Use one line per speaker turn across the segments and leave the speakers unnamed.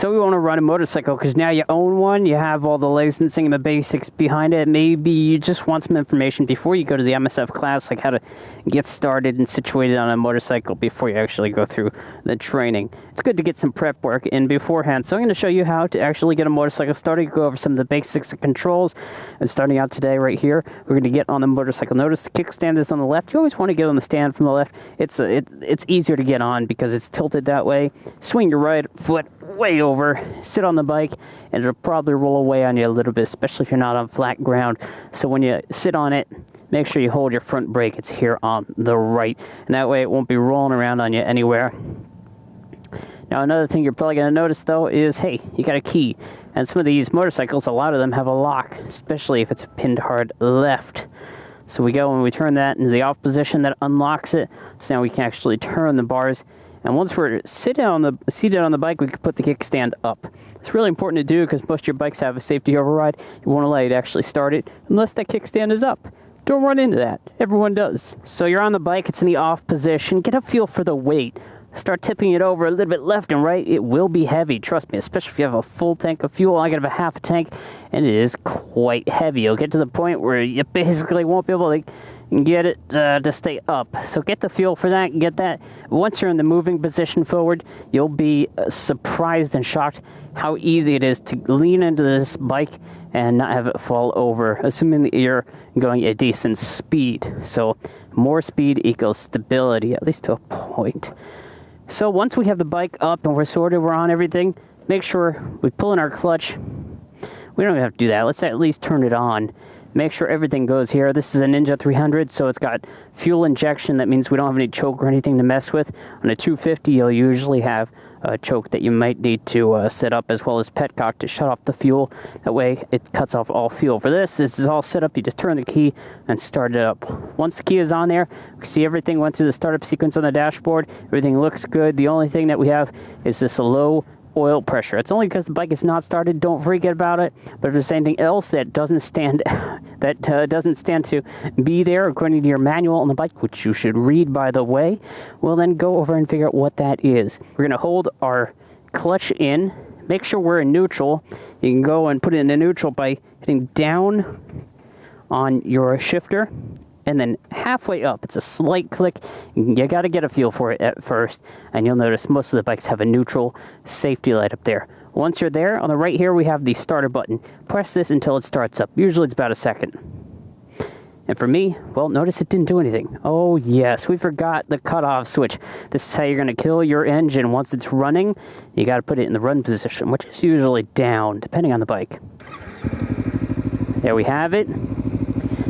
So we want to run a motorcycle because now you own one, you have all the licensing and the basics behind it. Maybe you just want some information before you go to the MSF class, like how to get started and situated on a motorcycle before you actually go through the training. It's good to get some prep work in beforehand. So I'm going to show you how to actually get a motorcycle started, go over some of the basics and controls. And starting out today right here, we're going to get on the motorcycle. Notice the kickstand is on the left. You always want to get on the stand from the left. It's easier to get on because it's tilted that way. Swing your right foot way over, sit on the bike, and it'll probably roll away on you a little bit, especially if you're not on flat ground. So when you sit on it, make sure you hold your front brake. It's here on the right, and that way it won't be rolling around on you anywhere. Now another thing you're probably going to notice though is, hey, you got a key. And some of these motorcycles, a lot of them have a lock, especially if it's pinned hard left. So we go and we turn that into the off position, that unlocks it. So now we can actually turn the bars. And once we're seated on the bike, we can put the kickstand up. It's really important to do because most of your bikes have a safety override. You won't allow you to actually start it unless that kickstand is up. Don't run into that. Everyone does. So you're on the bike, it's in the off position. Get a feel for the weight. Start tipping it over a little bit left and right. It will be heavy, trust me, especially if you have a full tank of fuel. I got a half a tank, and it is quite heavy. You'll get to the point where you basically won't be able to get it to stay up. So get the feel for that, get that. Once you're in the moving position forward, you'll be surprised and shocked how easy it is to lean into this bike and not have it fall over, assuming that you're going a decent speed. So more speed equals stability, at least to a point. So once we have the bike up and we're on everything, make sure we pull in our clutch. We don't even have to do that. Let's at least turn it on. Make sure everything goes here. This is a Ninja 300, so it's got fuel injection. That means we don't have any choke or anything to mess with. On a 250, you'll usually have a choke that you might need to set up, as well as petcock to shut off the fuel. That way, it cuts off all fuel. For this is all set up. You just turn the key and start it up. Once the key is on there, we see everything went through the startup sequence on the dashboard. Everything looks good. The only thing that we have is this low oil pressure. It's only because the bike is not started. Don't forget about it. But if there's anything else that doesn't stand to be there according to your manual on the bike, which you should read by the way, well then go over and figure out what that is. We're going to hold our clutch in. Make sure we're in neutral. You can go and put it in neutral by hitting down on your shifter and then halfway up. It's a slight click. You got to get a feel for it at first, and you'll notice most of the bikes have a neutral safety light up there. Once you're there, on the right here we have the starter button. Press this until it starts up. Usually it's about a second. And for me, well, notice it didn't do anything. Oh yes, we forgot the cutoff switch. This is how you're going to kill your engine once it's running. You got to put it in the run position, which is usually down, depending on the bike. There we have it.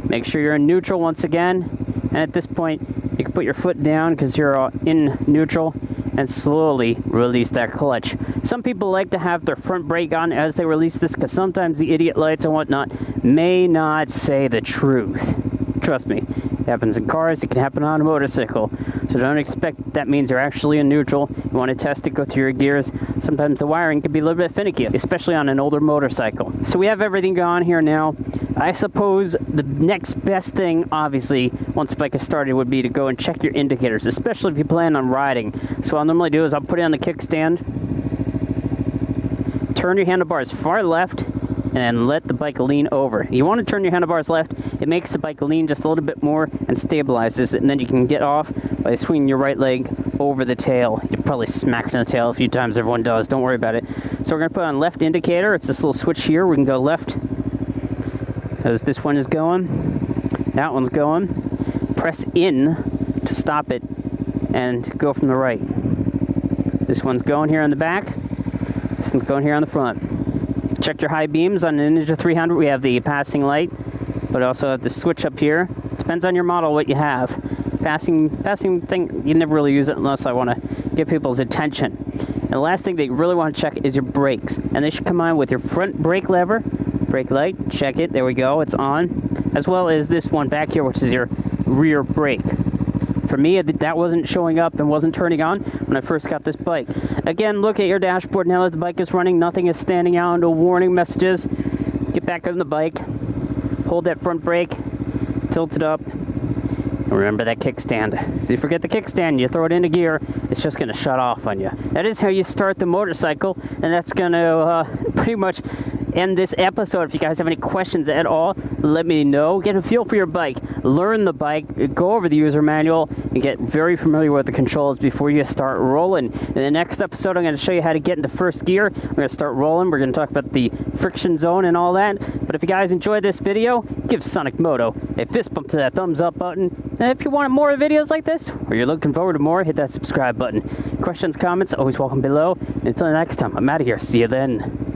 Make sure you're in neutral once again, and at this point you can put your foot down because you're in neutral and slowly release that clutch. Some people like to have their front brake on as they release this because sometimes the idiot lights and whatnot may not say the truth. Trust me, it happens in cars, it can happen on a motorcycle. So don't expect that means you're actually in neutral. You want to test it, go through your gears. Sometimes the wiring can be a little bit finicky, especially on an older motorcycle. So we have everything going here now. I suppose the next best thing, obviously, once the bike is started, would be to go and check your indicators, especially if you plan on riding. So what I'll normally do is I'll put it on the kickstand, turn your handlebars far left, and let the bike lean over. You want to turn your handlebars left. It makes the bike lean just a little bit more and stabilizes it, and then you can get off by swinging your right leg over the tail. You probably smacked in the tail a few times. Everyone does. Don't worry about it. So we're going to put on left indicator. It's this little switch here. We can go left as this one is going. That one's going. Press in to stop it and go from the right. This one's going here on the back. This one's going here on the front. Check your high beams. On the Ninja 300 we have the passing light, but also have the switch up here. Depends on your model what you have. Passing thing, you never really use it unless I want to get people's attention. And the last thing that you really want to check is your brakes, and they should come on with your front brake lever, brake light, check it, there we go, it's on, as well as this one back here, which is your rear brake. For me, that wasn't showing up and wasn't turning on when I first got this bike. Again, look at your dashboard now that the bike is running. Nothing is standing out, no warning messages. Get back on the bike. Hold that front brake. Tilt it up. Remember that kickstand. If you forget the kickstand, you throw it into gear, it's just going to shut off on you. That is how you start the motorcycle, and that's going to pretty much end this episode. If you guys have any questions at all, let me know. Get a feel for your bike, learn the bike, go over the user manual, and get very familiar with the controls before you start rolling. In the next episode, I'm going to show you how to get into first gear. We're going to start rolling. We're going to talk about the friction zone and all that. But if you guys enjoyed this video, give Sonic Moto a fist bump to that thumbs up button. And if you want more videos like this, or you're looking forward to more, hit that subscribe button. Questions, comments, always welcome below. Until next time, I'm out of here. See you then.